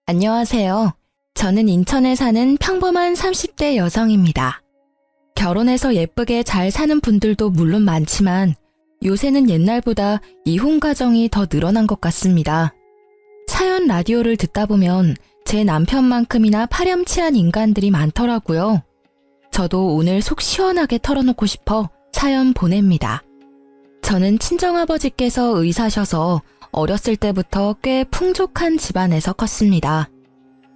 안녕하세요. 저는 인천에 사는 평범한 30대 여성입니다. 결혼해서 예쁘게 잘 사는 분들도 물론 많지만 요새는 옛날보다 이혼 가정이 더 늘어난 것 같습니다. 사연 라디오를 듣다 보면 제 남편만큼이나 파렴치한 인간들이 많더라고요. 저도 오늘 속 시원하게 털어놓고 싶어 사연 보냅니다. 저는 친정아버지께서 의사셔서 어렸을 때부터 꽤 풍족한 집안에서 컸습니다.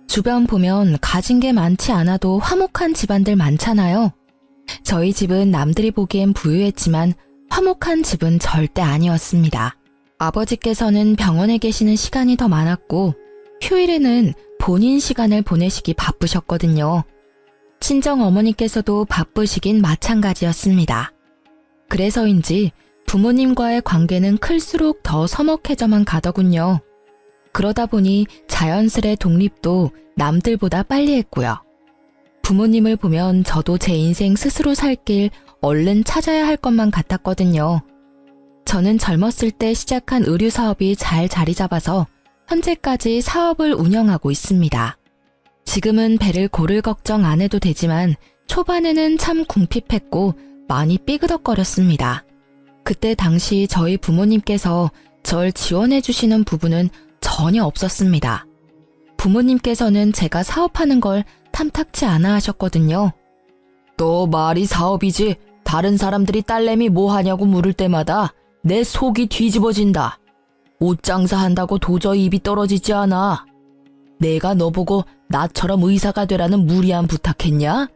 주변 보면 가진 게 많지 않아도 화목한 집안들 많잖아요. 저희 집은 남들이 보기엔 부유했지만 화목한 집은 절대 아니었습니다. 아버지께서는 병원에 계시는 시간이 더 많았고 휴일에는 본인 시간을 보내시기 바쁘셨거든요. 친정 어머니께서도 바쁘시긴 마찬가지였습니다. 그래서인지 부모님과의 관계는 클수록 더 서먹해져만 가더군요. 그러다 보니 자연스레 독립도 남들보다 빨리 했고요. 부모님을 보면 저도 제 인생 스스로 살 길 얼른 찾아야 할 것만 같았거든요. 저는 젊었을 때 시작한 의류 사업이 잘 자리 잡아서 현재까지 사업을 운영하고 있습니다. 지금은 배를 고를 걱정 안 해도 되지만 초반에는 참 궁핍했고 많이 삐그덕거렸습니다. 그때 당시 저희 부모님께서 절 지원해 주시는 부분은 전혀 없었습니다. 부모님께서는 제가 사업하는 걸 탐탁치 않아 하셨거든요. 너 말이 사업이지 다른 사람들이 딸내미 뭐 하냐고 물을 때마다 내 속이 뒤집어진다. 옷 장사한다고 도저히 입이 떨어지지 않아. 내가 너 보고 나처럼 의사가 되라는 무리한 부탁했냐?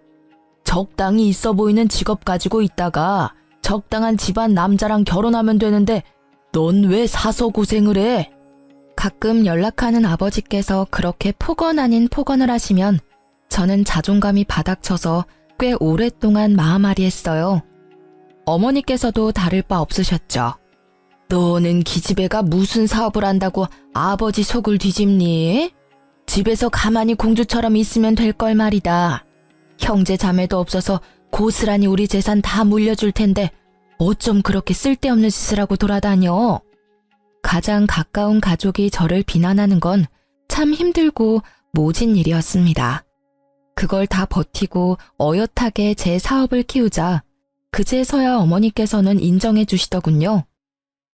적당히 있어 보이는 직업 가지고 있다가 적당한 집안 남자랑 결혼하면 되는데 넌 왜 사서 고생을 해? 가끔 연락하는 아버지께서 그렇게 폭언 아닌 폭언을 하시면 저는 자존감이 바닥쳐서 꽤 오랫동안 마음앓이했어요. 어머니께서도 다를 바 없으셨죠. 너는 기집애가 무슨 사업을 한다고 아버지 속을 뒤집니? 집에서 가만히 공주처럼 있으면 될 걸 말이다. 형제 자매도 없어서 고스란히 우리 재산 다 물려줄 텐데 어쩜 그렇게 쓸데없는 짓을 하고 돌아다녀? 가장 가까운 가족이 저를 비난하는 건 참 힘들고 모진 일이었습니다. 그걸 다 버티고 어엿하게 제 사업을 키우자 그제서야 어머니께서는 인정해 주시더군요.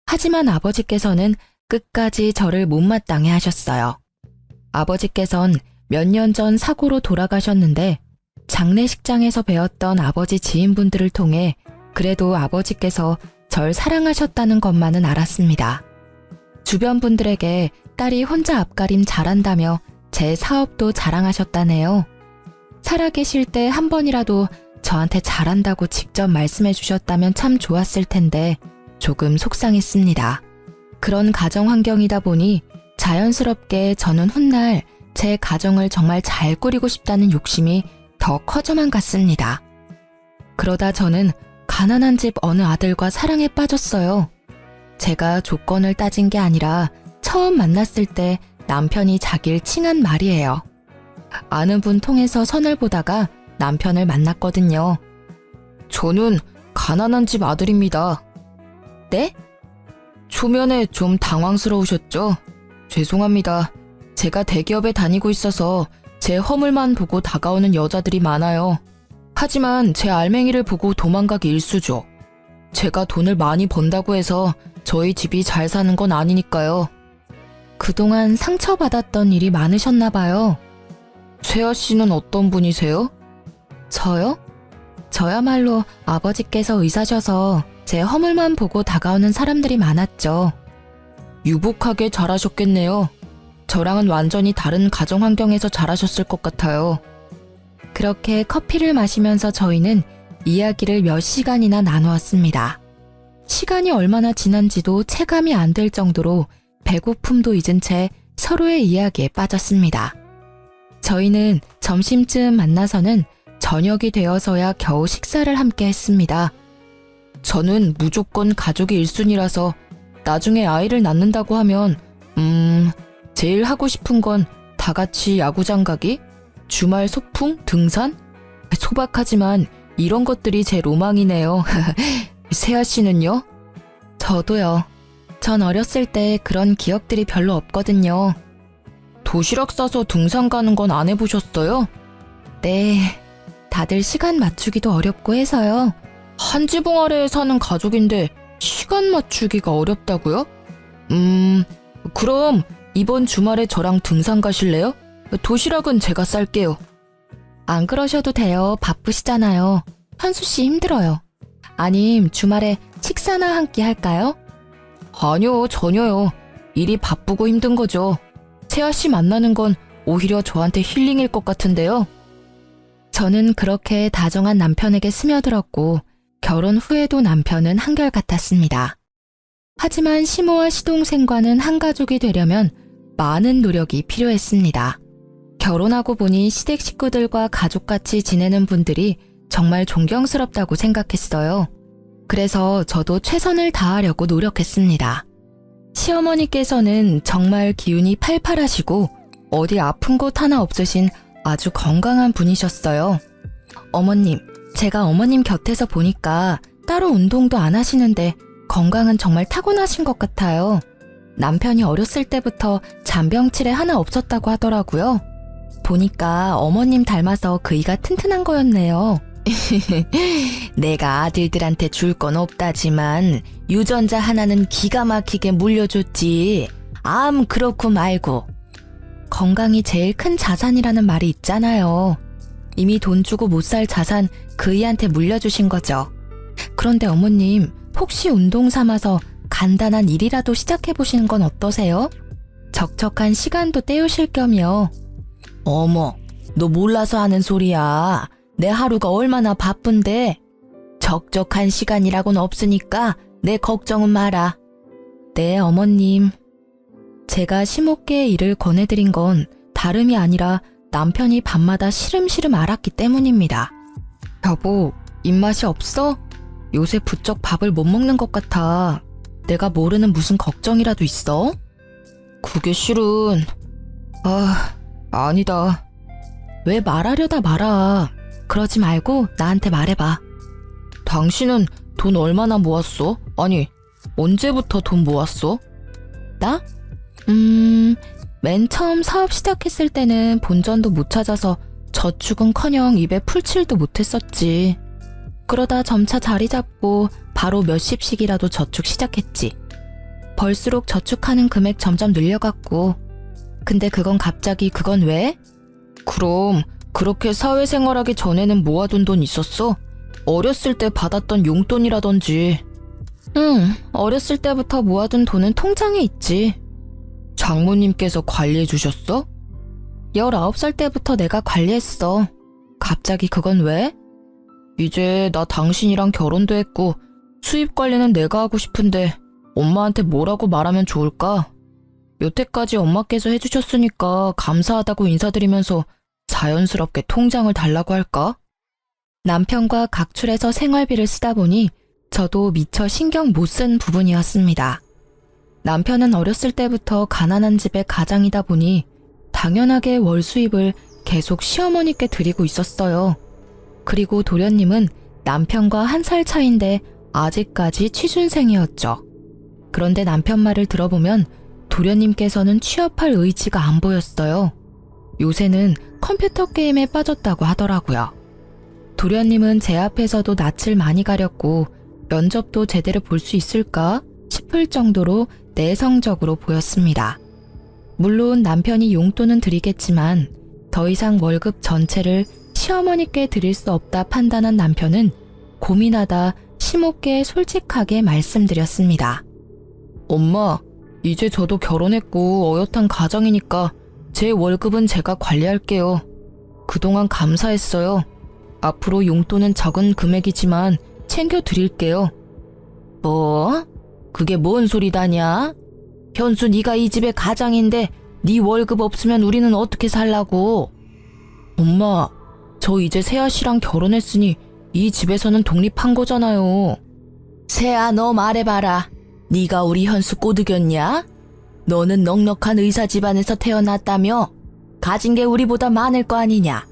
하지만 아버지께서는 끝까지 저를 못마땅해 하셨어요. 아버지께선 몇 년 전 사고로 돌아가셨는데 장례식장에서 배웠던 아버지 지인분들을 통해 그래도 아버지께서 절 사랑하셨다는 것만은 알았습니다. 주변 분들에게 딸이 혼자 앞가림 잘한다며 제 사업도 자랑하셨다네요. 살아계실 때 한 번이라도 저한테 잘한다고 직접 말씀해 주셨다면 참 좋았을 텐데 조금 속상했습니다. 그런 가정 환경이다 보니 자연스럽게 저는 훗날 제 가정을 정말 잘 꾸리고 싶다는 욕심이 더 커져만 갔습니다. 그러다 저는 가난한 집 어느 아들과 사랑에 빠졌어요. 제가 조건을 따진 게 아니라 처음 만났을 때 남편이 자기를 칭한 말이에요. 아는 분 통해서 선을 보다가 남편을 만났거든요. 저는 가난한 집 아들입니다. 네? 초면에 좀 당황스러우셨죠? 죄송합니다. 제가 대기업에 다니고 있어서 제 허물만 보고 다가오는 여자들이 많아요. 하지만 제 알맹이를 보고 도망가기 일쑤죠. 제가 돈을 많이 번다고 해서 저희 집이 잘 사는 건 아니니까요. 그동안 상처받았던 일이 많으셨나 봐요. 세아 씨는 어떤 분이세요? 저요? 저야말로 아버지께서 의사셔서 제 허물만 보고 다가오는 사람들이 많았죠. 유복하게 자라셨겠네요. 저랑은 완전히 다른 가정 환경에서 자라셨을 것 같아요. 그렇게 커피를 마시면서 저희는 이야기를 몇 시간이나 나누었습니다. 시간이 얼마나 지난지도 체감이 안 될 정도로 배고픔도 잊은 채 서로의 이야기에 빠졌습니다. 저희는 점심쯤 만나서는 저녁이 되어서야 겨우 식사를 함께 했습니다. 저는 무조건 가족이 1순위라서 나중에 아이를 낳는다고 하면 제일 하고 싶은 건 다 같이 야구장 가기? 주말 소풍? 등산? 소박하지만 이런 것들이 제 로망이네요. 세아 씨는요? 저도요. 전 어렸을 때 그런 기억들이 별로 없거든요. 도시락 싸서 등산 가는 건 안 해보셨어요? 네, 다들 시간 맞추기도 어렵고 해서요. 한 지붕 아래에 사는 가족인데 시간 맞추기가 어렵다고요? 그럼 이번 주말에 저랑 등산 가실래요? 도시락은 제가 쌀게요. 안 그러셔도 돼요. 바쁘시잖아요. 현수 씨 힘들어요. 아님 주말에 식사나 한 끼 할까요? 아니요, 전혀요. 일이 바쁘고 힘든 거죠. 세아 씨 만나는 건 오히려 저한테 힐링일 것 같은데요. 저는 그렇게 다정한 남편에게 스며들었고 결혼 후에도 남편은 한결같았습니다. 하지만 시모와 시동생과는 한 가족이 되려면 많은 노력이 필요했습니다. 결혼하고 보니 시댁 식구들과 가족같이 지내는 분들이 정말 존경스럽다고 생각했어요. 그래서 저도 최선을 다하려고 노력했습니다. 시어머니께서는 정말 기운이 팔팔하시고 어디 아픈 곳 하나 없으신 아주 건강한 분이셨어요. 어머님, 제가 어머님 곁에서 보니까 따로 운동도 안 하시는데 건강은 정말 타고나신 것 같아요. 남편이 어렸을 때부터 잔병치레 하나 없었다고 하더라고요. 보니까 어머님 닮아서 그 이가 튼튼한 거였네요. 내가 아들들한테 줄 건 없다지만 유전자 하나는 기가 막히게 물려줬지. 암 그렇고 말고. 건강이 제일 큰 자산이라는 말이 있잖아요. 이미 돈 주고 못 살 자산 그이한테 물려주신 거죠. 그런데 어머님, 혹시 운동 삼아서 간단한 일이라도 시작해보시는 건 어떠세요? 적적한 시간도 때우실 겸이요. 어머, 너 몰라서 하는 소리야. 내 하루가 얼마나 바쁜데. 적적한 시간이라고는 없으니까 내 걱정은 마라. 네, 어머님. 제가 시모께의 일을 권해드린 건 다름이 아니라 남편이 밤마다 시름시름 앓았기 때문입니다. 여보, 입맛이 없어? 요새 부쩍 밥을 못 먹는 것 같아. 내가 모르는 무슨 걱정이라도 있어? 그게 실은... 아니다. 왜 말하려다 말아. 그러지 말고 나한테 말해봐. 당신은 돈 얼마나 모았어? 아니, 언제부터 돈 모았어? 나? 맨 처음 사업 시작했을 때는 본전도 못 찾아서 저축은커녕 입에 풀칠도 못했었지. 그러다 점차 자리 잡고 바로 몇십씩이라도 저축 시작했지. 벌수록 저축하는 금액 점점 늘려갔고. 근데 그건 왜? 그럼 그렇게 사회생활하기 전에는 모아둔 돈 있었어? 어렸을 때 받았던 용돈이라든지. 응, 어렸을 때부터 모아둔 돈은 통장에 있지. 장모님께서 관리해 주셨어? 19살 때부터 내가 관리했어. 갑자기 그건 왜? 이제 나 당신이랑 결혼도 했고 수입 관리는 내가 하고 싶은데 엄마한테 뭐라고 말하면 좋을까? 여태까지 엄마께서 해주셨으니까 감사하다고 인사드리면서 자연스럽게 통장을 달라고 할까? 남편과 각출해서 생활비를 쓰다 보니 저도 미처 신경 못 쓴 부분이었습니다. 남편은 어렸을 때부터 가난한 집의 가장이다 보니 당연하게 월 수입을 계속 시어머니께 드리고 있었어요. 그리고 도련님은 남편과 1살 차인데 아직까지 취준생이었죠. 그런데 남편 말을 들어보면 도련님께서는 취업할 의지가 안 보였어요. 요새는 컴퓨터 게임에 빠졌다고 하더라고요. 도련님은 제 앞에서도 낯을 많이 가렸고 면접도 제대로 볼 수 있을까 싶을 정도로 내성적으로 보였습니다. 물론 남편이 용돈은 드리겠지만 더 이상 월급 전체를 시어머니께 드릴 수 없다 판단한 남편은 고민하다 시모께 솔직하게 말씀드렸습니다. 엄마, 이제 저도 결혼했고 어엿한 가정이니까 제 월급은 제가 관리할게요. 그동안 감사했어요. 앞으로 용돈은 적은 금액이지만 챙겨드릴게요. 뭐? 그게 뭔 소리다냐? 현수, 네가 이 집의 가장인데 네 월급 없으면 우리는 어떻게 살라고? 엄마, 저 이제 세아 씨랑 결혼했으니 이 집에서는 독립한 거잖아요. 세아, 너 말해봐라. 네가 우리 현수 꼬드겼냐? 너는 넉넉한 의사 집안에서 태어났다며? 가진 게 우리보다 많을 거 아니냐?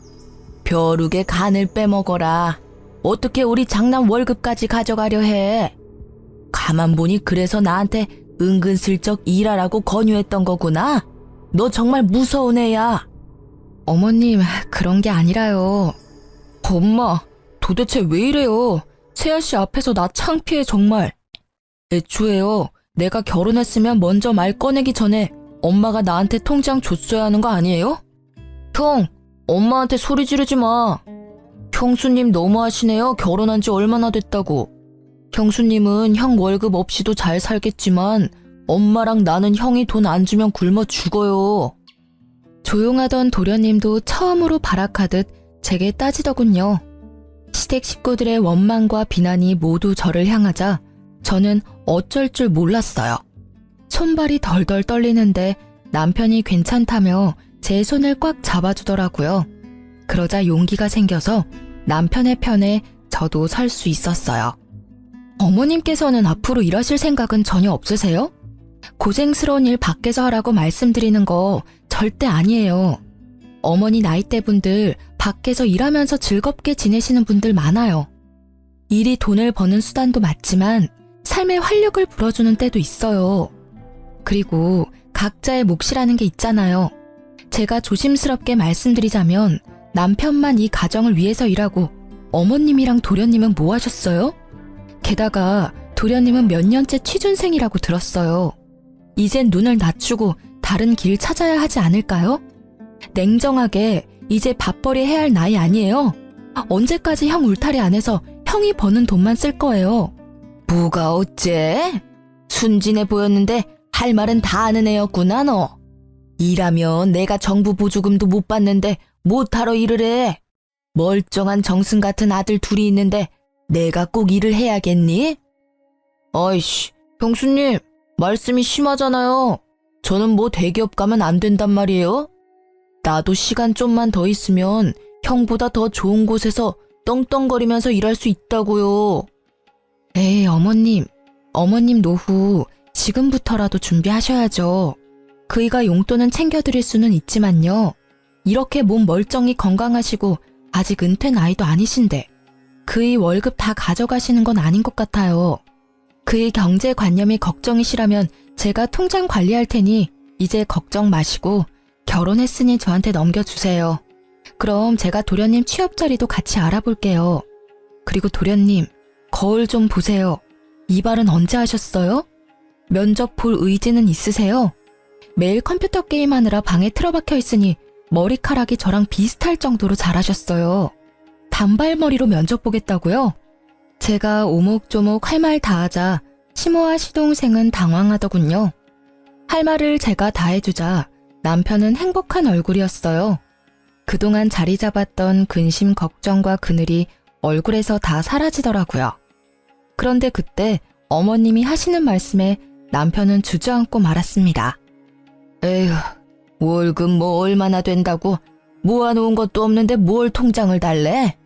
벼룩의 간을 빼먹어라. 어떻게 우리 장남 월급까지 가져가려 해? 가만 보니 그래서 나한테 은근슬쩍 일하라고 권유했던 거구나? 너 정말 무서운 애야. 어머님, 그런 게 아니라요. 엄마, 도대체 왜 이래요? 세아씨 앞에서 나 창피해 정말. 애초에요, 내가 결혼했으면 먼저 말 꺼내기 전에 엄마가 나한테 통장 줬어야 하는 거 아니에요? 형, 엄마한테 소리 지르지 마. 형수님 너무하시네요. 결혼한 지 얼마나 됐다고. 형수님은 형 월급 없이도 잘 살겠지만 엄마랑 나는 형이 돈 안 주면 굶어 죽어요. 조용하던 도련님도 처음으로 발악하듯 제게 따지더군요. 시댁 식구들의 원망과 비난이 모두 저를 향하자 저는 어쩔 줄 몰랐어요. 손발이 덜덜 떨리는데 남편이 괜찮다며 제 손을 꽉 잡아주더라고요. 그러자 용기가 생겨서 남편의 편에 저도 설 수 있었어요. 어머님께서는 앞으로 일하실 생각은 전혀 없으세요? 고생스러운 일 밖에서 하라고 말씀드리는 거 절대 아니에요. 어머니 나이대 분들 밖에서 일하면서 즐겁게 지내시는 분들 많아요. 일이 돈을 버는 수단도 맞지만 삶의 활력을 불어주는 때도 있어요. 그리고 각자의 몫이라는 게 있잖아요. 제가 조심스럽게 말씀드리자면 남편만 이 가정을 위해서 일하고 어머님이랑 도련님은 뭐 하셨어요? 게다가 도련님은 몇 년째 취준생이라고 들었어요. 이젠 눈을 낮추고 다른 길 찾아야 하지 않을까요? 냉정하게 이제 밥벌이 해야 할 나이 아니에요? 언제까지 형 울타리 안에서 형이 버는 돈만 쓸 거예요? 뭐가 어째? 순진해 보였는데 할 말은 다 아는 애였구나 너. 일하면 내가 정부 보조금도 못 받는데 못하러 일을 해. 멀쩡한 정승 같은 아들 둘이 있는데 내가 꼭 일을 해야겠니? 아이씨, 형수님, 말씀이 심하잖아요. 저는 뭐 대기업 가면 안 된단 말이에요? 나도 시간 좀만 더 있으면 형보다 더 좋은 곳에서 떵떵거리면서 일할 수 있다고요. 에이, 어머님 노후 지금부터라도 준비하셔야죠. 그이가 용돈은 챙겨드릴 수는 있지만요. 이렇게 몸 멀쩡히 건강하시고 아직 은퇴 나이도 아니신데 그이 월급 다 가져가시는 건 아닌 것 같아요. 그의 경제관념이 걱정이시라면 제가 통장 관리할 테니 이제 걱정 마시고 결혼했으니 저한테 넘겨주세요. 그럼 제가 도련님 취업 자리도 같이 알아볼게요. 그리고 도련님, 거울 좀 보세요. 이발은 언제 하셨어요? 면접 볼 의지는 있으세요? 매일 컴퓨터 게임하느라 방에 틀어박혀 있으니 머리카락이 저랑 비슷할 정도로 잘하셨어요. 단발머리로 면접 보겠다고요? 제가 오목조목 할 말 다 하자 시모와 시동생은 당황하더군요. 할 말을 제가 다 해주자 남편은 행복한 얼굴이었어요. 그동안 자리 잡았던 근심 걱정과 그늘이 얼굴에서 다 사라지더라고요. 그런데 그때 어머님이 하시는 말씀에 남편은 주저앉고 말았습니다. 에휴, 월급 뭐 얼마나 된다고 모아놓은 것도 없는데 뭘 통장을 달래?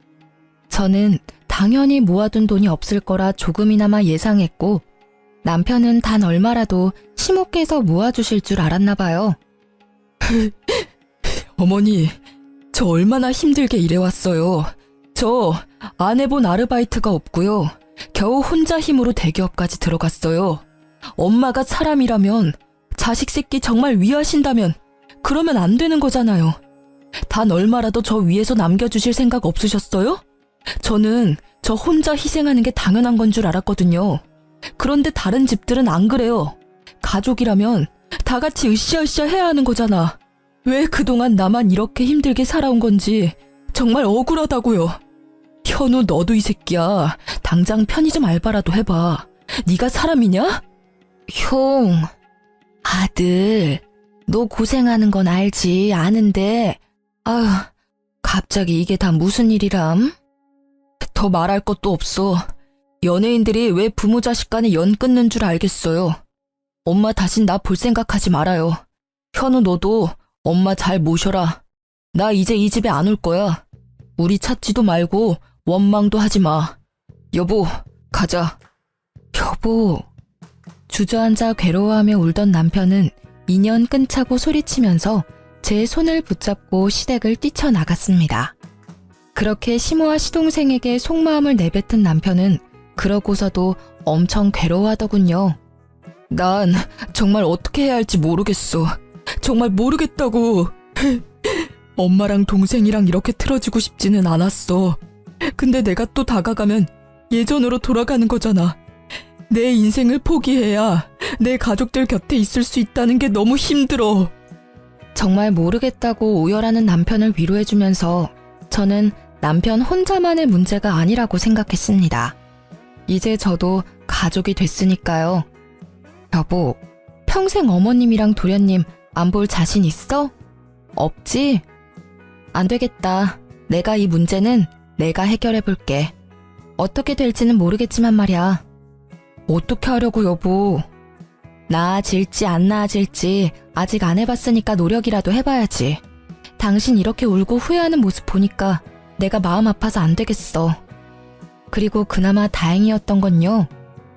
저는 당연히 모아둔 돈이 없을 거라 조금이나마 예상했고 남편은 단 얼마라도 시모께서 모아주실 줄 알았나 봐요. 어머니, 저 얼마나 힘들게 일해왔어요. 저 안 해본 아르바이트가 없고요. 겨우 혼자 힘으로 대기업까지 들어갔어요. 엄마가 사람이라면 자식 새끼 정말 위하신다면 그러면 안 되는 거잖아요. 단 얼마라도 저 위에서 남겨주실 생각 없으셨어요? 저는 저 혼자 희생하는 게 당연한 건 줄 알았거든요. 그런데 다른 집들은 안 그래요. 가족이라면 다 같이 으쌰으쌰 해야 하는 거잖아. 왜 그동안 나만 이렇게 힘들게 살아온 건지 정말 억울하다고요. 현우, 너도 이 새끼야. 당장 편의점 알바라도 해봐. 네가 사람이냐? 형, 아들, 너 고생하는 건 알지, 아는데 아휴, 갑자기 이게 다 무슨 일이람? 더 말할 것도 없어. 연예인들이 왜 부모 자식 간에 연 끊는 줄 알겠어요. 엄마 다신 나 볼 생각하지 말아요. 현우, 너도 엄마 잘 모셔라. 나 이제 이 집에 안 올 거야. 우리 찾지도 말고 원망도 하지 마. 여보, 가자. 여보. 주저앉아 괴로워하며 울던 남편은 인연 끊자고 소리치면서 제 손을 붙잡고 시댁을 뛰쳐나갔습니다. 그렇게 시모와 시동생에게 속마음을 내뱉은 남편은 그러고서도 엄청 괴로워하더군요. 난 정말 어떻게 해야 할지 모르겠어. 정말 모르겠다고. 엄마랑 동생이랑 이렇게 틀어지고 싶지는 않았어. 근데 내가 또 다가가면 예전으로 돌아가는 거잖아. 내 인생을 포기해야 내 가족들 곁에 있을 수 있다는 게 너무 힘들어. 정말 모르겠다고 오열하는 남편을 위로해주면서 저는 남편 혼자만의 문제가 아니라고 생각했습니다. 이제 저도 가족이 됐으니까요. 여보, 평생 어머님이랑 도련님 안 볼 자신 있어? 없지? 안 되겠다. 내가 이 문제는 내가 해결해볼게. 어떻게 될지는 모르겠지만 말이야. 어떻게 하려고 여보? 나아질지 안 나아질지 아직 안 해봤으니까 노력이라도 해봐야지. 당신 이렇게 울고 후회하는 모습 보니까 내가 마음 아파서 안 되겠어. 그리고 그나마 다행이었던 건요.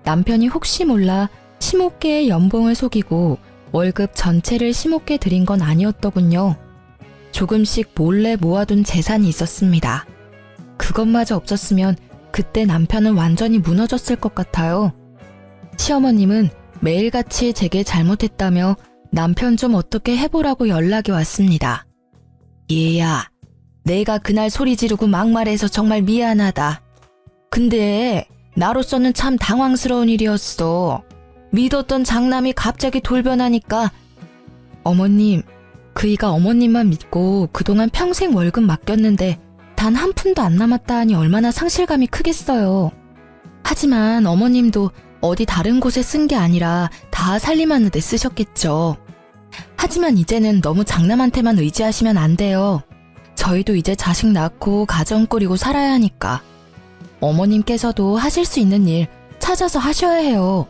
남편이 혹시 몰라 심호께의 연봉을 속이고 월급 전체를 심호께 드린 건 아니었더군요. 조금씩 몰래 모아둔 재산이 있었습니다. 그것마저 없었으면 그때 남편은 완전히 무너졌을 것 같아요. 시어머님은 매일같이 제게 잘못했다며 남편 좀 어떻게 해보라고 연락이 왔습니다. 얘야, 내가 그날 소리 지르고 막말해서 정말 미안하다. 근데 나로서는 참 당황스러운 일이었어. 믿었던 장남이 갑자기 돌변하니까. 어머님, 그이가 어머님만 믿고 그동안 평생 월급 맡겼는데 단 한 푼도 안 남았다 하니 얼마나 상실감이 크겠어요. 하지만 어머님도 어디 다른 곳에 쓴 게 아니라 다 살림하는 데 쓰셨겠죠. 하지만 이제는 너무 장남한테만 의지하시면 안 돼요. 저희도 이제 자식 낳고 가정 꾸리고 살아야 하니까. 어머님께서도 하실 수 있는 일 찾아서 하셔야 해요.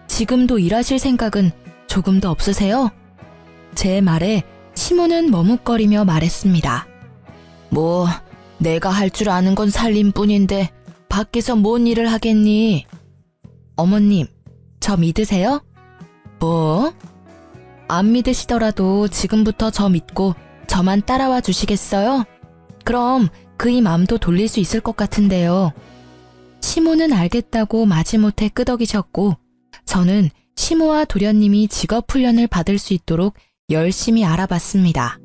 지금도 일하실 생각은 조금도 없으세요? 제 말에 시모는 머뭇거리며 말했습니다. 뭐 내가 할 줄 아는 건 살림뿐인데 밖에서 뭔 일을 하겠니? 어머님, 저 믿으세요? 뭐? 안 믿으시더라도 지금부터 저 믿고 저만 따라와 주시겠어요? 그럼 그이 맘도 돌릴 수 있을 것 같은데요. 시모는 알겠다고 마지못해 끄덕이셨고 저는 시모와 도련님이 직업훈련을 받을 수 있도록 열심히 알아봤습니다.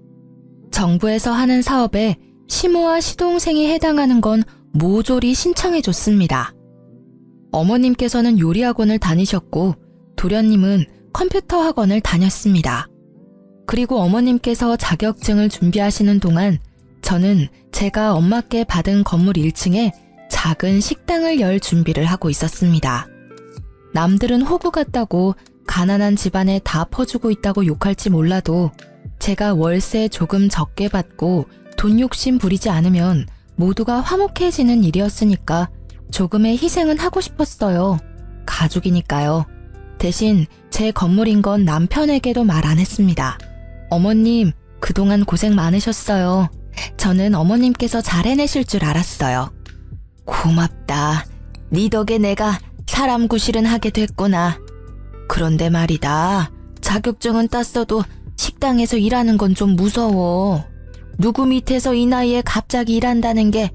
정부에서 하는 사업에 시모와 시동생이 해당하는 건 모조리 신청해줬습니다. 어머님께서는 요리학원을 다니셨고 도련님은 컴퓨터 학원을 다녔습니다. 그리고 어머님께서 자격증을 준비하시는 동안 저는 제가 엄마께 받은 건물 1층에 작은 식당을 열 준비를 하고 있었습니다. 남들은 호구 같다고 가난한 집안에 다 퍼주고 있다고 욕할지 몰라도 제가 월세 조금 적게 받고 돈 욕심 부리지 않으면 모두가 화목해지는 일이었으니까 조금의 희생은 하고 싶었어요. 가족이니까요. 대신 제 건물인 건 남편에게도 말 안 했습니다. 어머님, 그동안 고생 많으셨어요. 저는 어머님께서 잘 해내실 줄 알았어요. 고맙다. 네 덕에 내가 사람 구실은 하게 됐구나. 그런데 말이다. 자격증은 땄어도 식당에서 일하는 건 좀 무서워. 누구 밑에서 이 나이에 갑자기 일한다는 게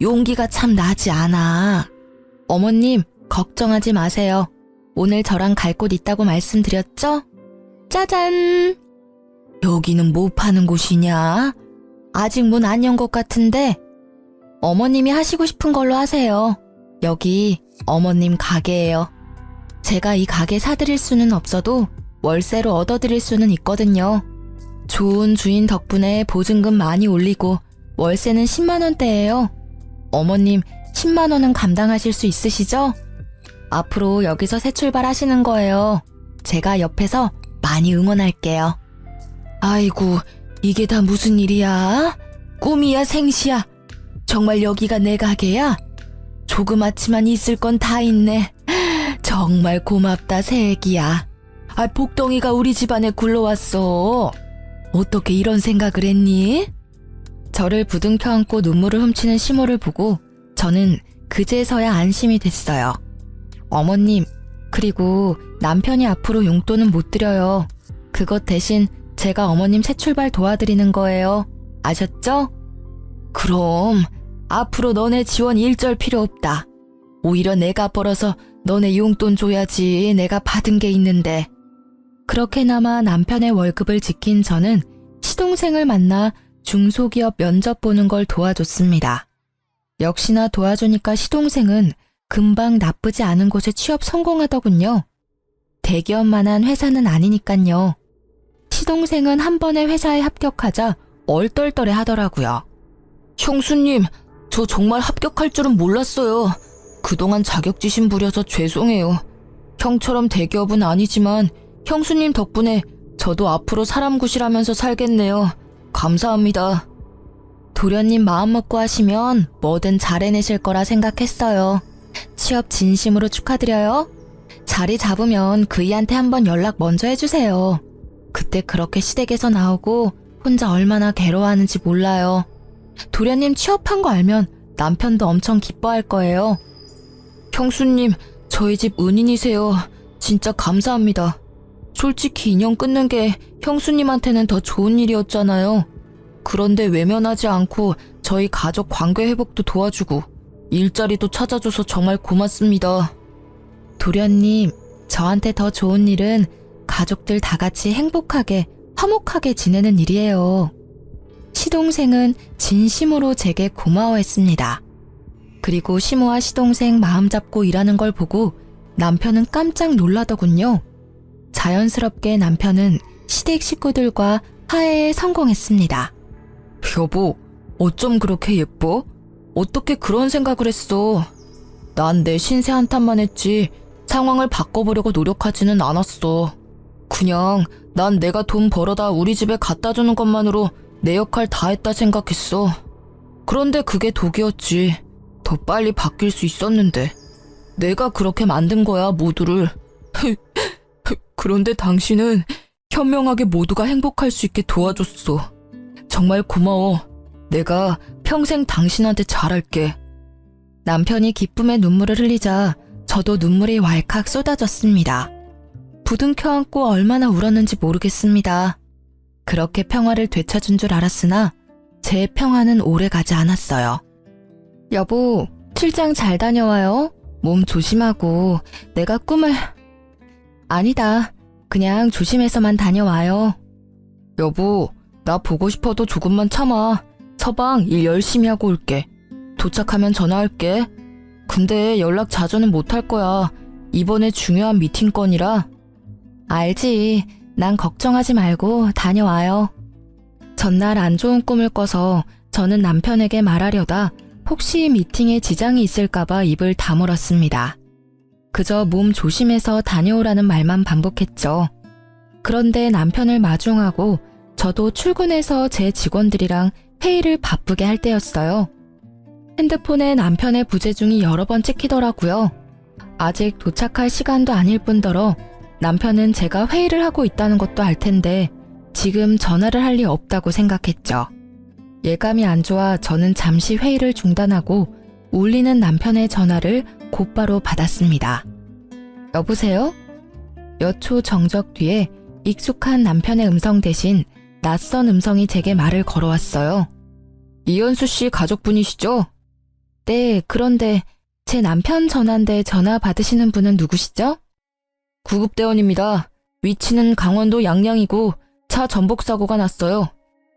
용기가 참 나지 않아. 어머님, 걱정하지 마세요. 오늘 저랑 갈 곳 있다고 말씀드렸죠? 짜잔! 여기는 뭐 파는 곳이냐? 아직 문 안 연 것 같은데? 어머님이 하시고 싶은 걸로 하세요. 여기 어머님 가게예요. 제가 이 가게 사드릴 수는 없어도 월세로 얻어드릴 수는 있거든요. 좋은 주인 덕분에 보증금 많이 올리고 월세는 10만 원대예요. 어머님 10만 원은 감당하실 수 있으시죠? 앞으로 여기서 새 출발하시는 거예요. 제가 옆에서 많이 응원할게요. 아이고, 이게 다 무슨 일이야? 꿈이야 생시야? 정말 여기가 내 가게야? 조그맣지만 있을 건 다 있네. 정말 고맙다 새애기야. 아, 복덩이가 우리 집안에 굴러왔어. 어떻게 이런 생각을 했니? 저를 부둥켜 안고 눈물을 훔치는 시모를 보고 저는 그제서야 안심이 됐어요. 어머님, 그리고 남편이 앞으로 용돈은 못 드려요. 그것 대신 제가 어머님 새 출발 도와드리는 거예요. 아셨죠? 그럼 앞으로 너네 지원 일절 필요 없다. 오히려 내가 벌어서 너네 용돈 줘야지. 내가 받은 게 있는데. 그렇게나마 남편의 월급을 지킨 저는 시동생을 만나 중소기업 면접 보는 걸 도와줬습니다. 역시나 도와주니까 시동생은 금방 나쁘지 않은 곳에 취업 성공하더군요. 대기업만한 회사는 아니니깐요. 시동생은 한 번에 회사에 합격하자 얼떨떨해 하더라고요. 형수님, 저 정말 합격할 줄은 몰랐어요. 그동안 자격지심 부려서 죄송해요. 형처럼 대기업은 아니지만 형수님 덕분에 저도 앞으로 사람 구실하면서 살겠네요. 감사합니다. 도련님 마음 먹고 하시면 뭐든 잘 해내실 거라 생각했어요. 취업 진심으로 축하드려요. 자리 잡으면 그이한테 한번 연락 먼저 해주세요. 그때 그렇게 시댁에서 나오고 혼자 얼마나 괴로워하는지 몰라요. 도련님 취업한 거 알면 남편도 엄청 기뻐할 거예요. 형수님, 저희 집 은인이세요. 진짜 감사합니다. 솔직히 인연 끊는 게 형수님한테는 더 좋은 일이었잖아요. 그런데 외면하지 않고 저희 가족 관계 회복도 도와주고 일자리도 찾아줘서 정말 고맙습니다. 도련님, 저한테 더 좋은 일은 가족들 다 같이 행복하게, 화목하게 지내는 일이에요. 시동생은 진심으로 제게 고마워했습니다. 그리고 시모와 시동생 마음 잡고 일하는 걸 보고 남편은 깜짝 놀라더군요. 자연스럽게 남편은 시댁 식구들과 화해에 성공했습니다. 여보, 어쩜 그렇게 예뻐? 어떻게 그런 생각을 했어? 난 내 신세 한탄만 했지 상황을 바꿔보려고 노력하지는 않았어. 그냥 난 내가 돈 벌어다 우리 집에 갖다 주는 것만으로 내 역할 다 했다 생각했어. 그런데 그게 독이었지. 더 빨리 바뀔 수 있었는데. 내가 그렇게 만든 거야, 모두를. 그런데 당신은 현명하게 모두가 행복할 수 있게 도와줬어. 정말 고마워. 내가 평생 당신한테 잘할게. 남편이 기쁨의 눈물을 흘리자 저도 눈물이 왈칵 쏟아졌습니다. 부둥켜 안고 얼마나 울었는지 모르겠습니다. 그렇게 평화를 되찾은 줄 알았으나 제 평화는 오래가지 않았어요. 여보, 출장 잘 다녀와요. 몸 조심하고 내가 꿈을... 아니다. 그냥 조심해서만 다녀와요. 여보, 나 보고 싶어도 조금만 참아. 서방 일 열심히 하고 올게. 도착하면 전화할게. 근데 연락 자주는 못할 거야. 이번에 중요한 미팅 건이라. 알지. 난 걱정하지 말고 다녀와요. 전날 안 좋은 꿈을 꿔서 저는 남편에게 말하려다 혹시 미팅에 지장이 있을까봐 입을 다물었습니다. 그저 몸 조심해서 다녀오라는 말만 반복했죠. 그런데 남편을 마중하고 저도 출근해서 제 직원들이랑 회의를 바쁘게 할 때였어요. 핸드폰에 남편의 부재중이 여러 번 찍히더라고요. 아직 도착할 시간도 아닐 뿐더러 남편은 제가 회의를 하고 있다는 것도 알 텐데 지금 전화를 할 리 없다고 생각했죠. 예감이 안 좋아 저는 잠시 회의를 중단하고 울리는 남편의 전화를 곧바로 받았습니다. 여보세요? 몇 초 정적 뒤에 익숙한 남편의 음성 대신 낯선 음성이 제게 말을 걸어왔어요. 이현수 씨 가족분이시죠? 네, 그런데 제 남편 전화인데 전화 받으시는 분은 누구시죠? 구급대원입니다. 위치는 강원도 양양이고 차 전복 사고가 났어요.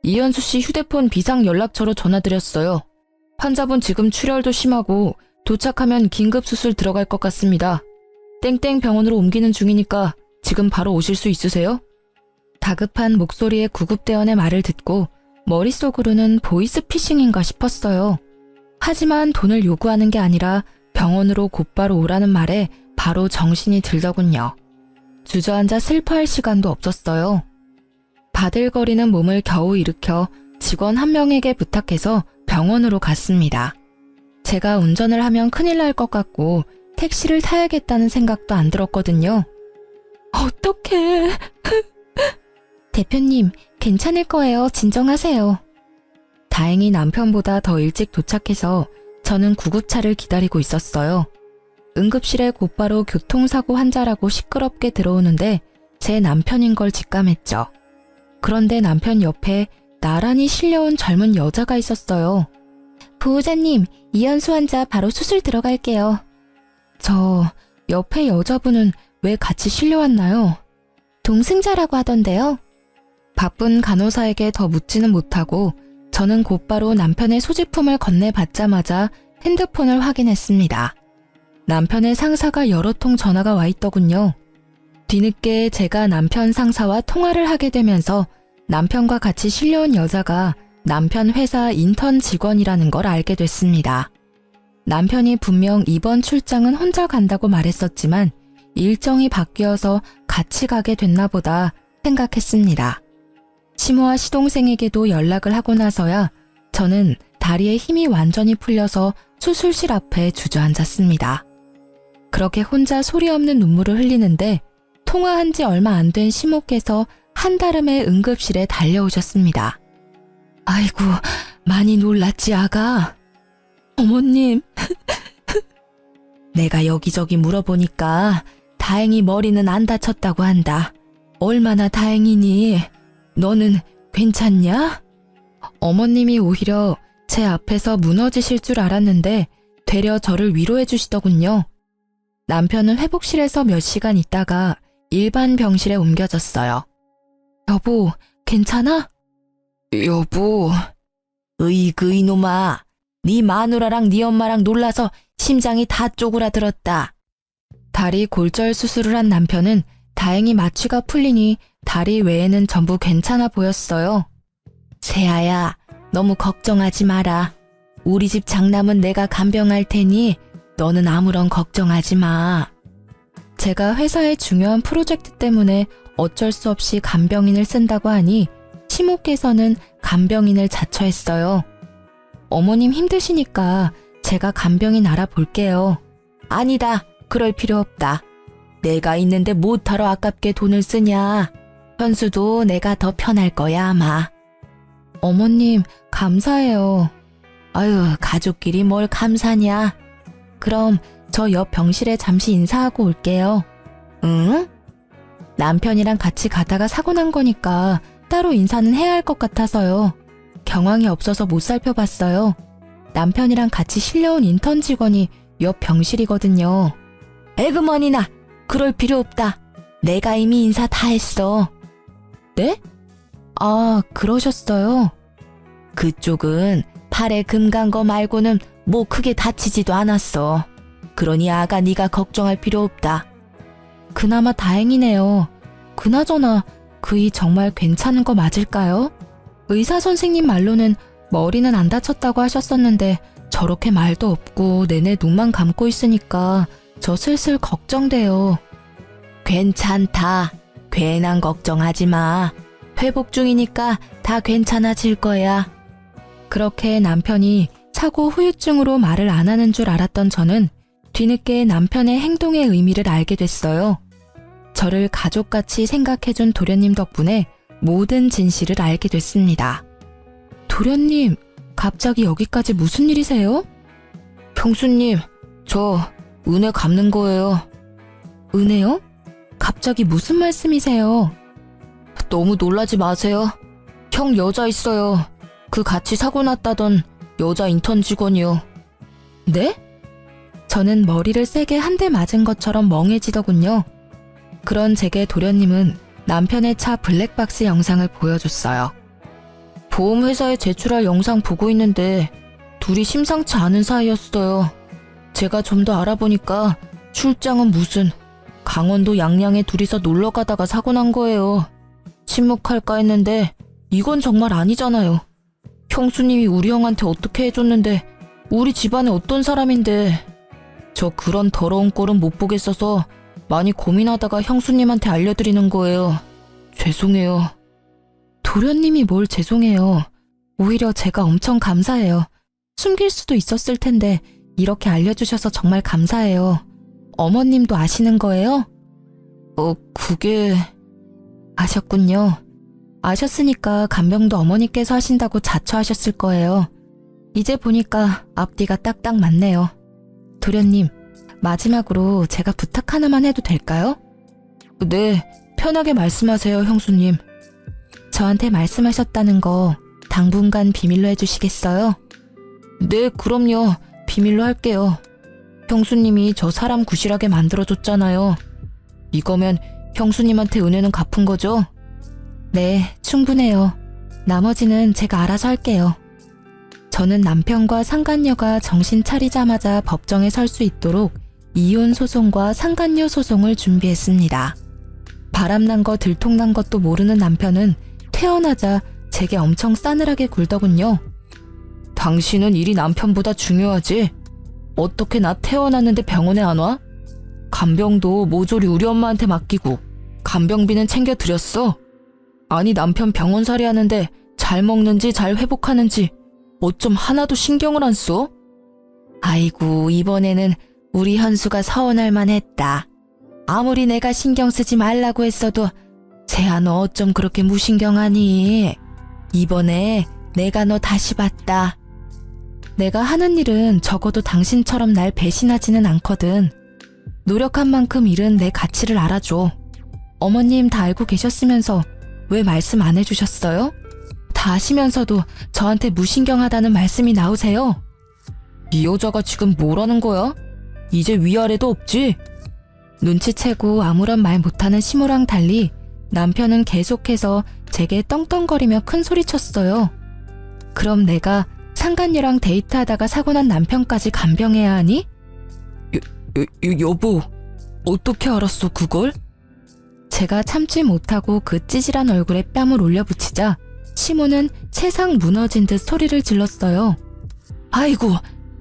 이현수 씨 휴대폰 비상 연락처로 전화드렸어요. 환자분 지금 출혈도 심하고 도착하면 긴급 수술 들어갈 것 같습니다. 땡땡 병원으로 옮기는 중이니까 지금 바로 오실 수 있으세요? 다급한 목소리의 구급대원의 말을 듣고 머릿속으로는 보이스피싱인가 싶었어요. 하지만 돈을 요구하는 게 아니라 병원으로 곧바로 오라는 말에 바로 정신이 들더군요. 주저앉아 슬퍼할 시간도 없었어요. 바들거리는 몸을 겨우 일으켜 직원 한 명에게 부탁해서 병원으로 갔습니다. 제가 운전을 하면 큰일 날 것 같고 택시를 타야겠다는 생각도 안 들었거든요. 어떡해. 대표님, 괜찮을 거예요. 진정하세요. 다행히 남편보다 더 일찍 도착해서 저는 구급차를 기다리고 있었어요. 응급실에 곧바로 교통사고 환자라고 시끄럽게 들어오는데 제 남편인 걸 직감했죠. 그런데 남편 옆에 나란히 실려온 젊은 여자가 있었어요. 보호자님, 이현수 환자 바로 수술 들어갈게요. 저 옆에 여자분은 왜 같이 실려왔나요? 동승자라고 하던데요. 바쁜 간호사에게 더 묻지는 못하고 저는 곧바로 남편의 소지품을 건네받자마자 핸드폰을 확인했습니다. 남편의 상사가 여러 통 전화가 와 있더군요. 뒤늦게 제가 남편 상사와 통화를 하게 되면서 남편과 같이 실려온 여자가 남편 회사 인턴 직원이라는 걸 알게 됐습니다. 남편이 분명 이번 출장은 혼자 간다고 말했었지만 일정이 바뀌어서 같이 가게 됐나 보다 생각했습니다. 시모와 시동생에게도 연락을 하고 나서야 저는 다리에 힘이 완전히 풀려서 수술실 앞에 주저앉았습니다. 그렇게 혼자 소리 없는 눈물을 흘리는데 통화한 지 얼마 안 된 시모께서 한달음에 응급실에 달려오셨습니다. 아이고, 많이 놀랐지, 아가? 어머님. 내가 여기저기 물어보니까 다행히 머리는 안 다쳤다고 한다. 얼마나 다행이니? 너는 괜찮냐? 어머님이 오히려 제 앞에서 무너지실 줄 알았는데 되려 저를 위로해 주시더군요. 남편은 회복실에서 몇 시간 있다가 일반 병실에 옮겨졌어요. 여보, 괜찮아? 여보. 으이그 이놈아. 네 마누라랑 네 엄마랑 놀라서 심장이 다 쪼그라들었다. 다리 골절 수술을 한 남편은 다행히 마취가 풀리니 다리 외에는 전부 괜찮아 보였어요. 세아야, 너무 걱정하지 마라. 우리 집 장남은 내가 간병할 테니 너는 아무런 걱정하지 마. 제가 회사의 중요한 프로젝트 때문에 어쩔 수 없이 간병인을 쓴다고 하니 시모께서는 간병인을 자처했어요. 어머님 힘드시니까 제가 간병인 알아볼게요. 아니다, 그럴 필요 없다. 내가 있는데 못하러 아깝게 돈을 쓰냐. 현수도 내가 더 편할 거야 아마. 어머님 감사해요. 아유, 가족끼리 뭘 감사냐. 그럼 저 옆 병실에 잠시 인사하고 올게요. 응? 남편이랑 같이 가다가 사고 난 거니까 따로 인사는 해야 할 것 같아서요. 경황이 없어서 못 살펴봤어요. 남편이랑 같이 실려온 인턴 직원이 옆 병실이거든요. 에그머니나, 그럴 필요 없다. 내가 이미 인사 다 했어. 네? 아, 그러셨어요? 그쪽은 팔에 금 간 거 말고는 뭐 크게 다치지도 않았어. 그러니 아가 네가 걱정할 필요 없다. 그나마 다행이네요. 그나저나 그이 정말 괜찮은 거 맞을까요? 의사 선생님 말로는 머리는 안 다쳤다고 하셨었는데 저렇게 말도 없고 내내 눈만 감고 있으니까 저 슬슬 걱정돼요. 괜찮다. 괜한 걱정하지 마. 회복 중이니까 다 괜찮아질 거야. 그렇게 남편이 사고 후유증으로 말을 안 하는 줄 알았던 저는 뒤늦게 남편의 행동의 의미를 알게 됐어요. 저를 가족같이 생각해준 도련님 덕분에 모든 진실을 알게 됐습니다. 도련님, 갑자기 여기까지 무슨 일이세요? 형수님, 저 은혜 갚는 거예요. 은혜요? 갑자기 무슨 말씀이세요? 너무 놀라지 마세요. 형 여자 있어요. 그 같이 사고 났다던 여자 인턴 직원이요. 네? 저는 머리를 세게 한 대 맞은 것처럼 멍해지더군요. 그런 제게 도련님은 남편의 차 블랙박스 영상을 보여줬어요. 보험회사에 제출할 영상 보고 있는데 둘이 심상치 않은 사이였어요. 제가 좀 더 알아보니까 출장은 무슨 강원도 양양에 둘이서 놀러 가다가 사고 난 거예요. 침묵할까 했는데 이건 정말 아니잖아요. 형수님이 우리 형한테 어떻게 해줬는데 우리 집안에 어떤 사람인데. 저 그런 더러운 꼴은 못 보겠어서 많이 고민하다가 형수님한테 알려드리는 거예요. 죄송해요. 도련님이 뭘 죄송해요. 오히려 제가 엄청 감사해요. 숨길 수도 있었을 텐데 이렇게 알려주셔서 정말 감사해요. 어머님도 아시는 거예요? 그게... 아셨군요. 아셨으니까 간병도 어머니께서 하신다고 자처하셨을 거예요. 이제 보니까 앞뒤가 딱딱 맞네요. 도련님, 마지막으로 제가 부탁 하나만 해도 될까요? 네, 편하게 말씀하세요, 형수님. 저한테 말씀하셨다는 거 당분간 비밀로 해주시겠어요? 네, 그럼요. 비밀로 할게요. 형수님이 저 사람 구실하게 만들어줬잖아요. 이거면 형수님한테 은혜는 갚은 거죠? 네, 충분해요. 나머지는 제가 알아서 할게요. 저는 남편과 상간녀가 정신 차리자마자 법정에 설 수 있도록 이혼 소송과 상간녀 소송을 준비했습니다. 바람난 거 들통난 것도 모르는 남편은 태어나자 제게 엄청 싸늘하게 굴더군요. 당신은 일이 남편보다 중요하지? 어떻게 나 태어났는데 병원에 안 와? 간병도 모조리 우리 엄마한테 맡기고 간병비는 챙겨드렸어. 아니 남편 병원살이 하는데 잘 먹는지 잘 회복하는지 어쩜 하나도 신경을 안 써? 아이고 이번에는 우리 현수가 서운할 만했다. 아무리 내가 신경 쓰지 말라고 했어도 쟤야 너 어쩜 그렇게 무신경하니? 이번에 내가 너 다시 봤다. 내가 하는 일은 적어도 당신처럼 날 배신하지는 않거든. 노력한 만큼 일은 내 가치를 알아줘. 어머님 다 알고 계셨으면서 왜 말씀 안 해주셨어요? 다 아시면서도 저한테 무신경하다는 말씀이 나오세요? 이 여자가 지금 뭐라는 거야? 이제 위아래도 없지? 눈치채고 아무런 말 못하는 시모랑 달리 남편은 계속해서 제게 떵떵거리며 큰 소리쳤어요. 그럼 내가 상간녀랑 데이트하다가 사고난 남편까지 간병해야 하니? 여보, 어떻게 알았어 그걸? 제가 참지 못하고 그 찌질한 얼굴에 뺨을 올려붙이자 시모는 세상 무너진 듯 소리를 질렀어요. 아이고,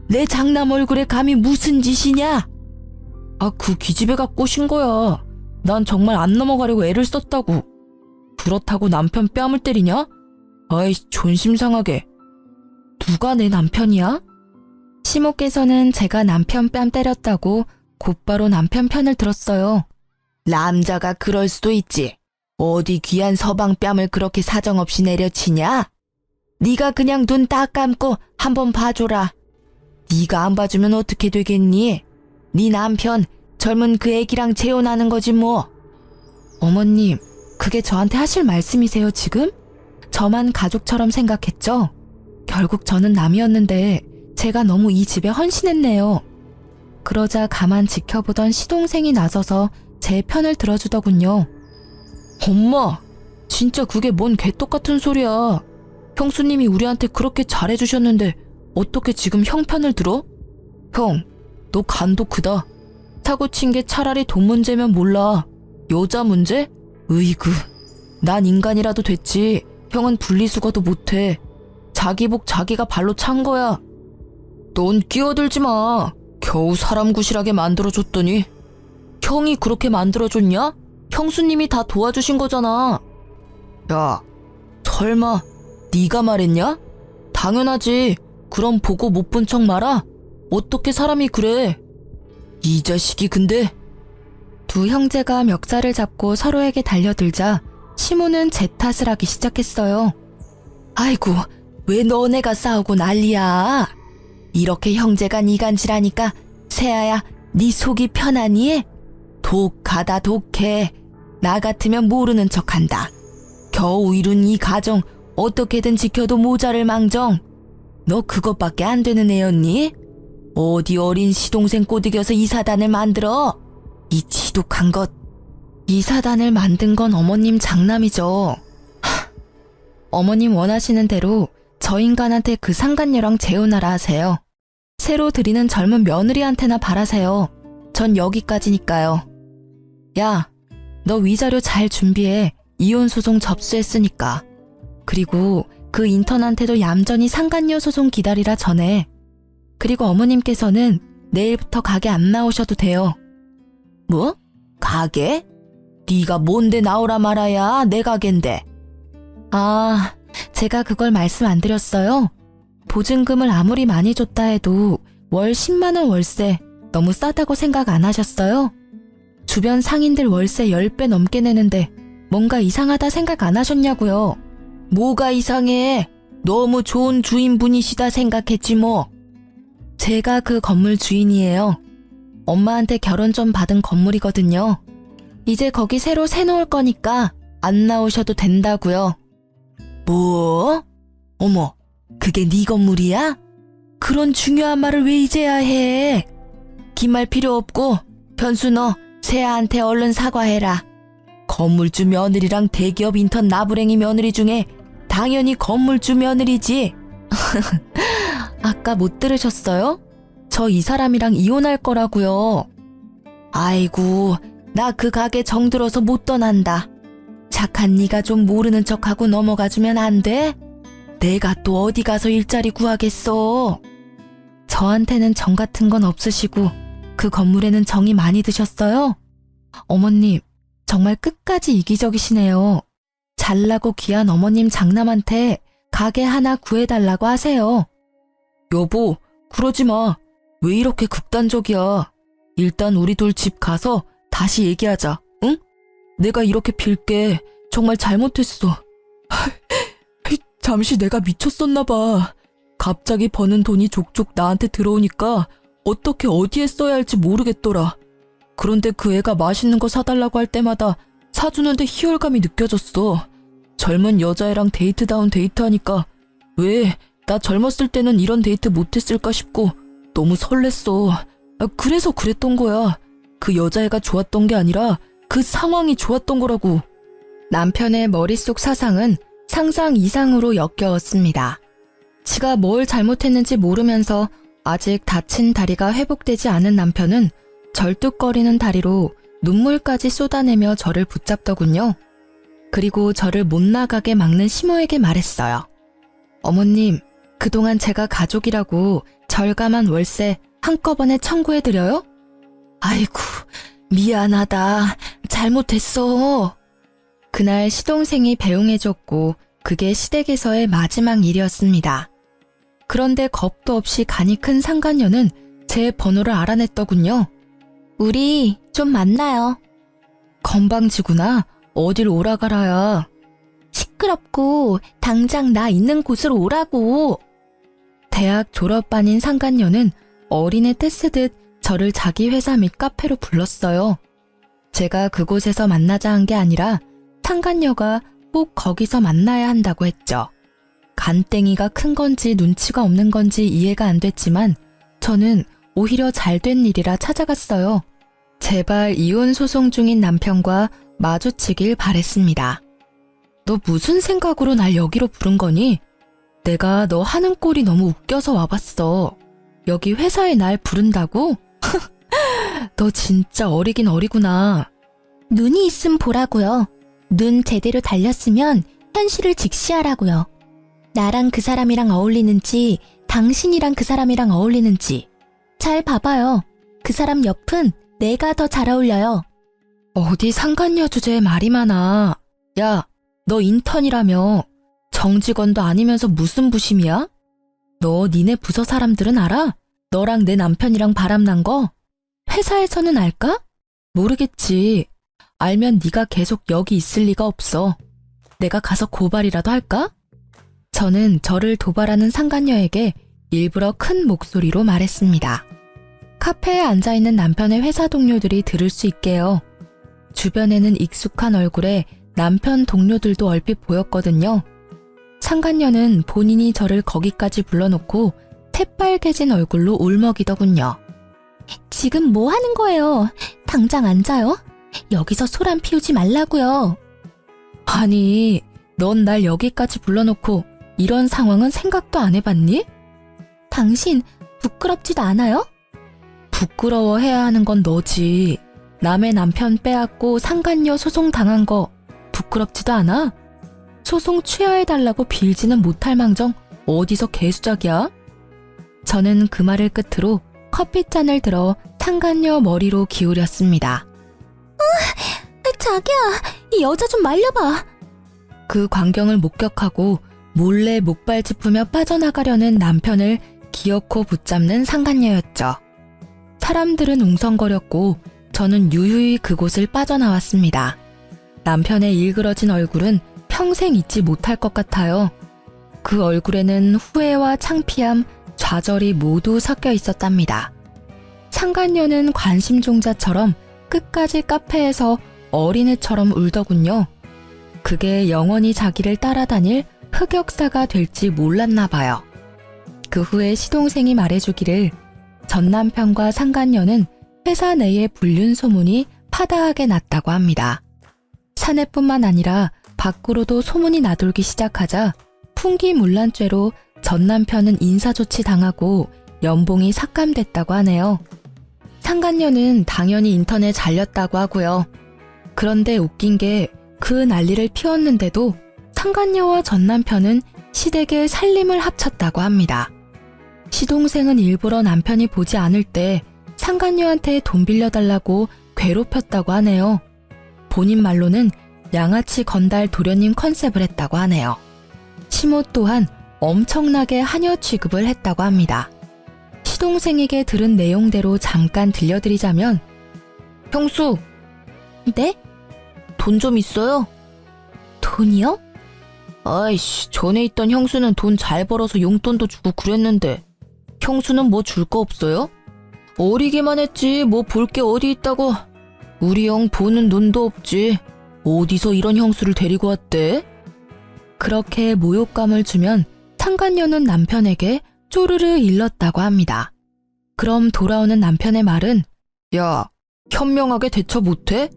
내 장남 얼굴에 감히 무슨 짓이냐? 아, 그 기집애가 꼬신 거야. 난 정말 안 넘어가려고 애를 썼다고. 그렇다고 남편 뺨을 때리냐? 아이, 존심상하게. 누가 내 남편이야? 시모께서는 제가 남편 뺨 때렸다고 곧바로 남편 편을 들었어요. 남자가 그럴 수도 있지. 어디 귀한 서방 뺨을 그렇게 사정없이 내려치냐? 네가 그냥 눈 딱 감고 한번 봐줘라. 네가 안 봐주면 어떻게 되겠니? 네 남편 젊은 그 애기랑 재혼하는 거지 뭐. 어머님, 그게 저한테 하실 말씀이세요 지금? 저만 가족처럼 생각했죠? 결국 저는 남이었는데 제가 너무 이 집에 헌신했네요. 그러자 가만 지켜보던 시동생이 나서서 제 편을 들어주더군요. 엄마, 진짜 그게 뭔 개떡같은 소리야. 형수님이 우리한테 그렇게 잘해주셨는데 어떻게 지금 형 편을 들어? 형, 너 간도 크다. 사고 친 게 차라리 돈 문제면 몰라. 여자 문제? 으이구, 난 인간이라도 됐지. 형은 분리수거도 못해. 자기 복 자기가 발로 찬 거야. 넌 끼어들지 마. 겨우 사람 구실하게 만들어줬더니. 형이 그렇게 만들어줬냐? 형수님이 다 도와주신 거잖아. 야, 설마 네가 말했냐? 당연하지. 그럼 보고 못 본 척 말아? 어떻게 사람이 그래? 이 자식이 근데. 두 형제가 멱살을 잡고 서로에게 달려들자 시모는 제 탓을 하기 시작했어요. 아이고, 왜 너네가 싸우고 난리야? 이렇게 형제가 이간질하니까 세아야, 네 속이 편하니? 독하다 독해. 나 같으면 모르는 척한다. 겨우 이룬 이 가정 어떻게든 지켜도 모자를 망정. 너 그것밖에 안 되는 애였니? 어디 어린 시동생 꼬드겨서 이 사단을 만들어? 이 지독한 것. 이 사단을 만든 건 어머님 장남이죠. 어머님 원하시는 대로 저 인간한테 그 상간녀랑 재혼하라 하세요. 새로 들이는 젊은 며느리한테나 바라세요. 전 여기까지니까요. 야, 너 위자료 잘 준비해. 이혼 소송 접수했으니까. 그리고 그 인턴한테도 얌전히 상간녀 소송 기다리라 전해. 그리고 어머님께서는 내일부터 가게 안 나오셔도 돼요. 뭐? 가게? 네가 뭔데 나오라 말아야 내 가게인데. 아, 제가 그걸 말씀 안 드렸어요? 보증금을 아무리 많이 줬다 해도 월 10만 원 월세 너무 싸다고 생각 안 하셨어요? 주변 상인들 월세 10배 넘게 내는데 뭔가 이상하다 생각 안 하셨냐고요. 뭐가 이상해? 너무 좋은 주인분이시다 생각했지 뭐. 제가 그 건물 주인이에요. 엄마한테 결혼 좀 받은 건물이거든요. 이제 거기 새로 새놓을 거니까 안 나오셔도 된다고요. 뭐? 어머, 그게 네 건물이야? 그런 중요한 말을 왜 이제야 해? 긴 말 필요 없고 변수 너 세아한테 얼른 사과해라. 건물주 며느리랑 대기업 인턴 나부랭이 며느리 중에 당연히 건물주 며느리지. 아까 못 들으셨어요? 저 이 사람이랑 이혼할 거라고요. 아이고, 나 그 가게 정들어서 못 떠난다. 착한 네가 좀 모르는 척하고 넘어가주면 안 돼? 내가 또 어디 가서 일자리 구하겠어. 저한테는 정 같은 건 없으시고 그 건물에는 정이 많이 드셨어요? 어머님, 정말 끝까지 이기적이시네요. 잘나고 귀한 어머님 장남한테 가게 하나 구해달라고 하세요. 여보, 그러지 마. 왜 이렇게 극단적이야. 일단 우리 둘 집 가서 다시 얘기하자, 응? 내가 이렇게 빌게. 정말 잘못했어. 잠시 내가 미쳤었나 봐. 갑자기 버는 돈이 족족 나한테 들어오니까 어떻게 어디에 써야 할지 모르겠더라. 그런데 그 애가 맛있는 거 사달라고 할 때마다 사주는데 희열감이 느껴졌어. 젊은 여자애랑 데이트다운 데이트하니까 왜 나 젊었을 때는 이런 데이트 못했을까 싶고 너무 설렜어. 그래서 그랬던 거야. 그 여자애가 좋았던 게 아니라 그 상황이 좋았던 거라고. 남편의 머릿속 사상은 상상 이상으로 역겨웠습니다. 지가 뭘 잘못했는지 모르면서 아직 다친 다리가 회복되지 않은 남편은 절뚝거리는 다리로 눈물까지 쏟아내며 저를 붙잡더군요. 그리고 저를 못 나가게 막는 시모에게 말했어요. 어머님, 그동안 제가 가족이라고 절감한 월세 한꺼번에 청구해드려요? 아이고, 미안하다. 잘못했어. 그날 시동생이 배웅해줬고 그게 시댁에서의 마지막 일이었습니다. 그런데 겁도 없이 간이 큰 상간녀는 제 번호를 알아냈더군요. 우리 좀 만나요. 건방지구나. 어딜 오라가라야. 시끄럽고 당장 나 있는 곳으로 오라고. 대학 졸업반인 상간녀는 어린애 떼쓰듯 저를 자기 회사 및 카페로 불렀어요. 제가 그곳에서 만나자 한 게 아니라 상간녀가 꼭 거기서 만나야 한다고 했죠. 간땡이가 큰 건지 눈치가 없는 건지 이해가 안 됐지만 저는 오히려 잘된 일이라 찾아갔어요. 제발 이혼 소송 중인 남편과 마주치길 바랬습니다. 너 무슨 생각으로 날 여기로 부른 거니? 내가 너 하는 꼴이 너무 웃겨서 와봤어. 여기 회사에 날 부른다고? 너 진짜 어리긴 어리구나. 눈이 있음 보라고요. 눈 제대로 달렸으면 현실을 직시하라고요. 나랑 그 사람이랑 어울리는지 당신이랑 그 사람이랑 어울리는지 잘 봐봐요. 그 사람 옆은 내가 더 잘 어울려요. 어디 상간녀 주제에 말이 많아. 야, 너 인턴이라며. 정직원도 아니면서 무슨 부심이야? 너 니네 부서 사람들은 알아? 너랑 내 남편이랑 바람난 거? 회사에서는 알까? 모르겠지. 알면 네가 계속 여기 있을 리가 없어. 내가 가서 고발이라도 할까? 저는 저를 도발하는 상간녀에게 일부러 큰 목소리로 말했습니다. 카페에 앉아있는 남편의 회사 동료들이 들을 수 있게요. 주변에는 익숙한 얼굴에 남편 동료들도 얼핏 보였거든요. 상간녀는 본인이 저를 거기까지 불러놓고 새빨개진 얼굴로 울먹이더군요. 지금 뭐 하는 거예요? 당장 앉아요. 여기서 소란 피우지 말라고요. 아니, 넌 날 여기까지 불러놓고 이런 상황은 생각도 안 해봤니? 당신 부끄럽지도 않아요? 부끄러워해야 하는 건 너지. 남의 남편 빼앗고 상간녀 소송 당한 거 부끄럽지도 않아? 소송 취하해달라고 빌지는 못할 망정 어디서 개수작이야? 저는 그 말을 끝으로 커피잔을 들어 상간녀 머리로 기울였습니다. 자기야, 이 여자 좀 말려봐. 그 광경을 목격하고 몰래 목발 짚으며 빠져나가려는 남편을 기어코 붙잡는 상간녀였죠. 사람들은 웅성거렸고 저는 유유히 그곳을 빠져나왔습니다. 남편의 일그러진 얼굴은 평생 잊지 못할 것 같아요. 그 얼굴에는 후회와 창피함, 좌절이 모두 섞여 있었답니다. 상간녀는 관심종자처럼 끝까지 카페에서 어린애처럼 울더군요. 그게 영원히 자기를 따라다닐 흑역사가 될지 몰랐나 봐요. 그 후에 시동생이 말해주기를 전 남편과 상간녀는 회사 내에 불륜 소문이 파다하게 났다고 합니다. 사내뿐만 아니라 밖으로도 소문이 나돌기 시작하자 풍기문란죄로 전 남편은 인사조치 당하고 연봉이 삭감됐다고 하네요. 상간녀는 당연히 인턴에 잘렸다고 하고요. 그런데 웃긴 게 그 난리를 피웠는데도 상간녀와 전 남편은 시댁의 살림을 합쳤다고 합니다. 시동생은 일부러 남편이 보지 않을 때 상간녀한테 돈 빌려달라고 괴롭혔다고 하네요. 본인 말로는 양아치 건달 도련님 컨셉을 했다고 하네요. 시모 또한 엄청나게 하녀 취급을 했다고 합니다. 시동생에게 들은 내용대로 잠깐 들려드리자면, 형수! 네? 돈 좀 있어요? 돈이요? 아이씨, 전에 있던 형수는 돈 잘 벌어서 용돈도 주고 그랬는데 형수는 뭐 줄 거 없어요? 어리기만 했지 뭐 볼 게 어디 있다고. 우리 형 보는 눈도 없지. 어디서 이런 형수를 데리고 왔대? 그렇게 모욕감을 주면 상간녀는 남편에게 쪼르르 일렀다고 합니다. 그럼 돌아오는 남편의 말은, 야, 현명하게 대처 못해?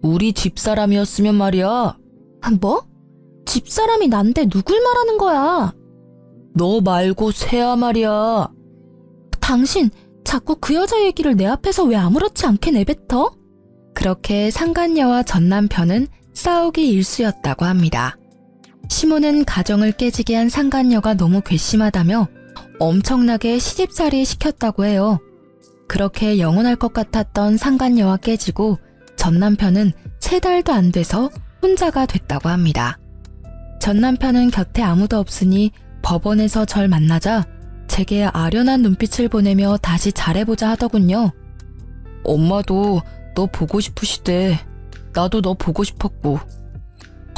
우리 집사람이었으면 말이야. 뭐? 집사람이 난데 누굴 말하는 거야? 너 말고 새야 말이야. 당신 자꾸 그 여자 얘기를 내 앞에서 왜 아무렇지 않게 내뱉어? 그렇게 상간녀와 전 남편은 싸우기 일쑤였다고 합니다. 시모는 가정을 깨지게 한 상간녀가 너무 괘씸하다며 엄청나게 시집살이 시켰다고 해요. 그렇게 영원할 것 같았던 상간녀와 깨지고 전 남편은 3달도 안 돼서 혼자가 됐다고 합니다. 전 남편은 곁에 아무도 없으니 법원에서 절 만나자 제게 아련한 눈빛을 보내며 다시 잘해보자 하더군요. 엄마도 너 보고 싶으시대. 나도 너 보고 싶었고.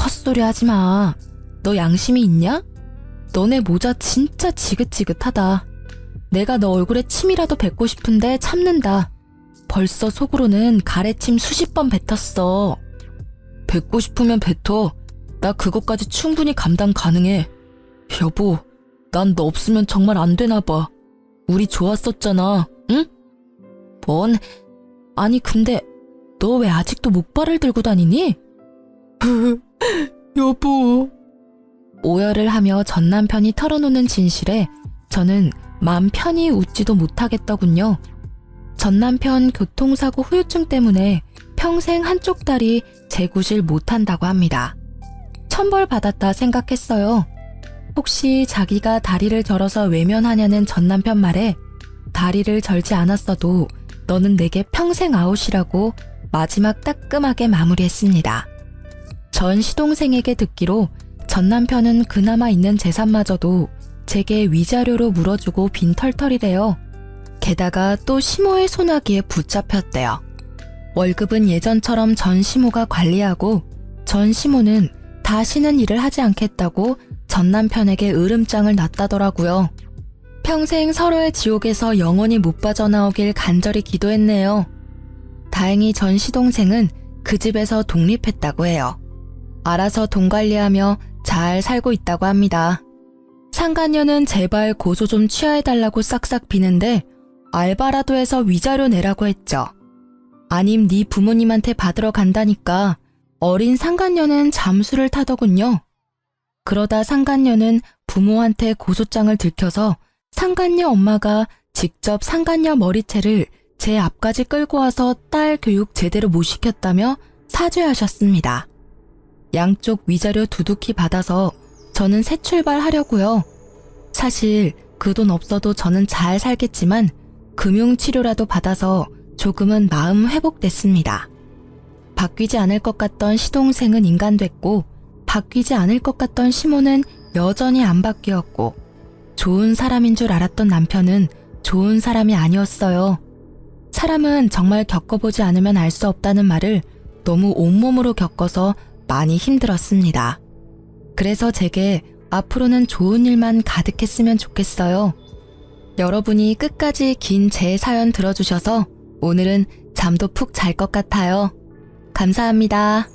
헛소리 하지 마. 너 양심이 있냐? 너네 모자 진짜 지긋지긋하다. 내가 너 얼굴에 침이라도 뱉고 싶은데 참는다. 벌써 속으로는 가래침 수십 번 뱉었어. 뱉고 싶으면 뱉어. 나 그것까지 충분히 감당 가능해. 여보, 난 너 없으면 정말 안 되나 봐. 우리 좋았었잖아, 응? 뭔? 아니 근데 너 왜 아직도 목발을 들고 다니니? 여보. 오열을 하며 전 남편이 털어놓는 진실에 저는 맘 편히 웃지도 못하겠더군요. 전 남편 교통사고 후유증 때문에 평생 한쪽 다리 재구실 못한다고 합니다. 천벌받았다 생각했어요. 혹시 자기가 다리를 절어서 외면하냐는 전 남편 말에 다리를 절지 않았어도 너는 내게 평생 아웃이라고 마지막 따끔하게 마무리했습니다. 전 시동생에게 듣기로 전 남편은 그나마 있는 재산마저도 제게 위자료로 물어주고 빈털털이래요. 게다가 또 시모의 소나기에 붙잡혔대요. 월급은 예전처럼 전 시모가 관리하고 전 시모는 다시는 일을 하지 않겠다고 전 남편에게 으름장을 놨다더라고요. 평생 서로의 지옥에서 영원히 못 빠져나오길 간절히 기도했네요. 다행히 전 시동생은 그 집에서 독립했다고 해요. 알아서 돈 관리하며 잘 살고 있다고 합니다. 상간녀는 제발 고소 좀 취하해달라고 싹싹 비는데 알바라도 해서 위자료 내라고 했죠. 아님 네 부모님한테 받으러 간다니까 어린 상간녀는 잠수를 타더군요. 그러다 상간녀는 부모한테 고소장을 들켜서 상간녀 엄마가 직접 상간녀 머리채를 제 앞까지 끌고 와서 딸 교육 제대로 못 시켰다며 사죄하셨습니다. 양쪽 위자료 두둑히 받아서 저는 새 출발하려고요. 사실 그 돈 없어도 저는 잘 살겠지만 금융치료라도 받아서 조금은 마음 회복됐습니다. 바뀌지 않을 것 같던 시동생은 인간됐고 바뀌지 않을 것 같던 시모는 여전히 안 바뀌었고 좋은 사람인 줄 알았던 남편은 좋은 사람이 아니었어요. 사람은 정말 겪어보지 않으면 알 수 없다는 말을 너무 온몸으로 겪어서 많이 힘들었습니다. 그래서 제게 앞으로는 좋은 일만 가득했으면 좋겠어요. 여러분이 끝까지 긴 제 사연 들어주셔서 오늘은 잠도 푹 잘 것 같아요. 감사합니다.